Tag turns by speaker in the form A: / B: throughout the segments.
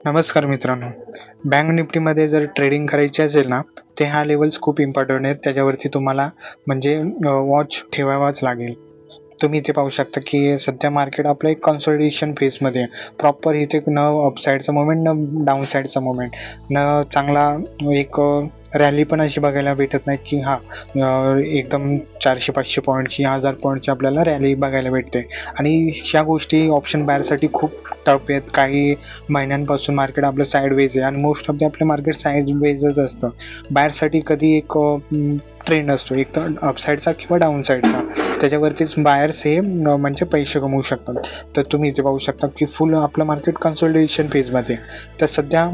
A: नमस्कार मित्रांनो. बँक निफ्टीमध्ये जर ट्रेडिंग करायची असेल ना, ते हा लेवल्स खूप इम्पॉर्टंट आहेत. त्याच्यावरती तुम्हाला म्हणजे वॉच ठेवावाच लागेल. तुम्ही इथे पाहू शकता की सध्या मार्केट आपलं एक कन्सोलिडेशन फेजमध्ये आहे. प्रॉपर इथे न अपसाईडचा मोमेंट, न डाऊनसाईडचा मोमेंट, न चांगला एक रॅली पण अशी बघायला भेटत नाही की एकदम 400-500 पॉईंटची, 1000 पॉईंटची आपल्याला रॅली बघायला भेटते. आणि ह्या गोष्टी ऑप्शन बायरसाठी खूप टफ आहेत. काही महिन्यांपासून मार्केट आपलं साईडवेज आहे आणि मोस्ट ऑफ द आपलं मार्केट साईडवेजच असतं. बायरसाठी कधी एक ट्रेंड असतो, एक तर अपसाईडचा किंवा डाऊनसाईडचा. त्याच्यावरतीच बायर्स हे म्हणजे पैसे कमवू शकतात. तर तुम्ही इथे पाहू शकता की फुल आपलं मार्केट कन्सोलिडेशन फेजमध्ये. तर सध्या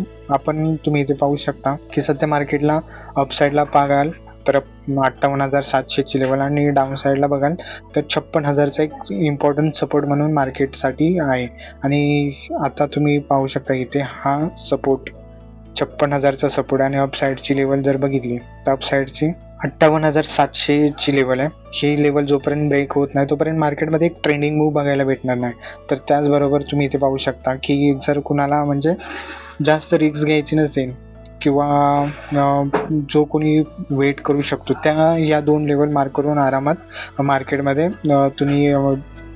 A: तुम्ही इथे पाहू शकता की सध्या मार्केटला अपसाईडला बघाल तर 58,700ची लेवल आणि डाऊन साईडला बघाल तर 56,000चा एक इम्पॉर्टंट सपोर्ट म्हणून मार्केटसाठी आहे. आणि आता तुम्ही पाहू शकता इथे हा सपोर्ट 56,000चा सपोर्ट आणि अपसाईडची लेवल जर बघितली तर अपसाईडची 58,700ची लेवल आहे. ही लेवल जोपर्यंत ब्रेक होत नाही तोपर्यंत मार्केटमध्ये एक ट्रेंडिंग मूव्ह बघायला भेटणार नाही. तर त्याचबरोबर तुम्ही इथे पाहू शकता की जर कुणाला म्हणजे जास्त रिस्क घ्यायची नसेल किंवा जो कोणी वेट करू शकतो त्या या 2 लेवल मार्क करून आरामात मार्केटमध्ये तुम्ही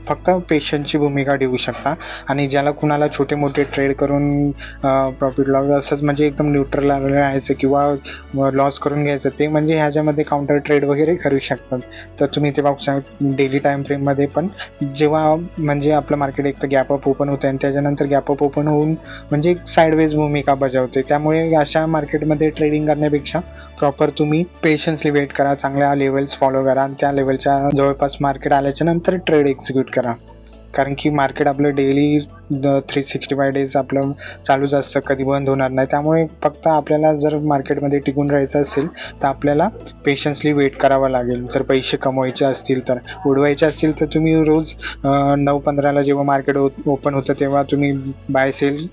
A: फक्त पेशंटची भूमिका ठेवू शकता. आणि ज्याला कुणाला छोटे मोठे ट्रेड करून प्रॉफिट लॉस असंच म्हणजे एकदम न्यूट्रल राहायचं किंवा लॉस करून घ्यायचं, ते म्हणजे ह्याच्यामध्ये काउंटर ट्रेड वगैरे करू शकतात. तर तुम्ही ते बघू शकता डेली टाईम फ्रेममध्ये पण जेव्हा म्हणजे आपलं मार्केट एक तर गॅप अप ओपन होतं आणि त्याच्यानंतर गॅप अप ओपन होऊन म्हणजे साईडवेज भूमिका बजावते. त्यामुळे अशा मार्केटमध्ये ट्रेडिंग करण्यापेक्षा प्रॉपर तुम्ही पेशन्सली वेट करा, चांगल्या लेवल्स फॉलो करा आणि त्या लेवलच्या जवळपास मार्केट आल्याच्या नंतर ट्रेड एक्झिक्यूट करा. कारण की मार्केट आपलं डेली 365 डेज आपलं चालूच असतं, कधी बंद होणार नाही. त्यामुळे फक्त आपल्याला जर मार्केटमध्ये टिकून राहायचं असेल तर आपल्याला पेशन्सली वेट करावं लागेल. जर पैसे कमवायचे असतील तर, उडवायचे असतील तर तुम्ही रोज 9:15ला जेव्हा मार्केट ओपन होतं तेव्हा तुम्ही बाय सेल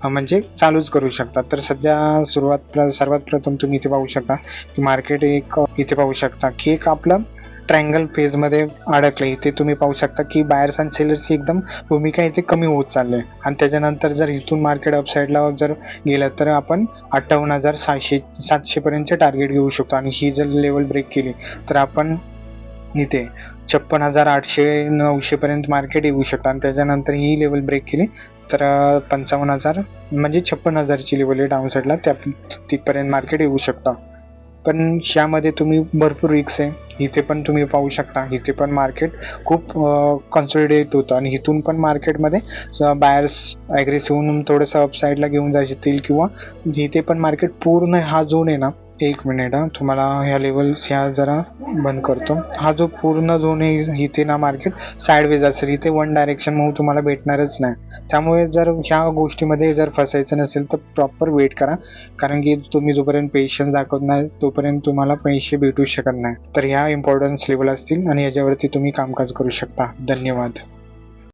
A: म्हणजे चालूच करू शकता. तर सध्या सर्वात प्रथम तुम्ही इथे पाहू शकता की मार्केट इथे पाहू शकता की एक आपलं ट्रायंगल फेजमध्ये अडकले. इथे तुम्ही पाहू शकता की बायर्स आणि सेलर्सची एकदम भूमिका इथे कमी होत चालली आहे. आणि त्याच्यानंतर जर इथून मार्केट अपसाईडला जर गेलं तर आपण 58,700 पर्यंतचे टार्गेट घेऊ शकतो. आणि ही जर लेवल ब्रेक केली तर आपण इथे 56,800-900 पर्यंत मार्केट येऊ शकतं. आणि त्याच्यानंतर ही लेवल ब्रेक केली तर 55,000 म्हणजे 56,000ची लेवल आहे डाऊन साईडला, तिथपर्यंत मार्केट येऊ शकतं. पण ह्यामध्ये तुम्ही भरपूर रिस्क आहे. इथे पण तुम्ही पाहू शकता, इथे पण मार्केट खूप कन्सॉलिडेट होतं आणि इथून पण मार्केटमध्ये बायर्स ॲग्रेसिव्ह होऊन थोडंसं अपसाईडला घेऊन जातील किंवा इथे पण मार्केट पूर्ण हा झोन आहे ना, एक मिनिट तुम्हाला ह्या लेवल्स ह्या जरा बंद करतो. हा जो पूर्ण झोन आहे इथे ना मार्केट साईडवेज असेल, इथे वन डायरेक्शन मूव्ह तुम्हाला भेटणारच नाही. त्यामुळे जर ह्या गोष्टीमध्ये जर फसायचं नसेल तर प्रॉपर वेट करा. कारण की तुम्ही जोपर्यंत पेशन्स दाखवत नाही तोपर्यंत तुम्हाला पैसे भेटू शकत नाही. तर ह्या इम्पॉर्टन्स लेवल असतील आणि याच्यावरती तुम्ही कामकाज करू शकता. धन्यवाद.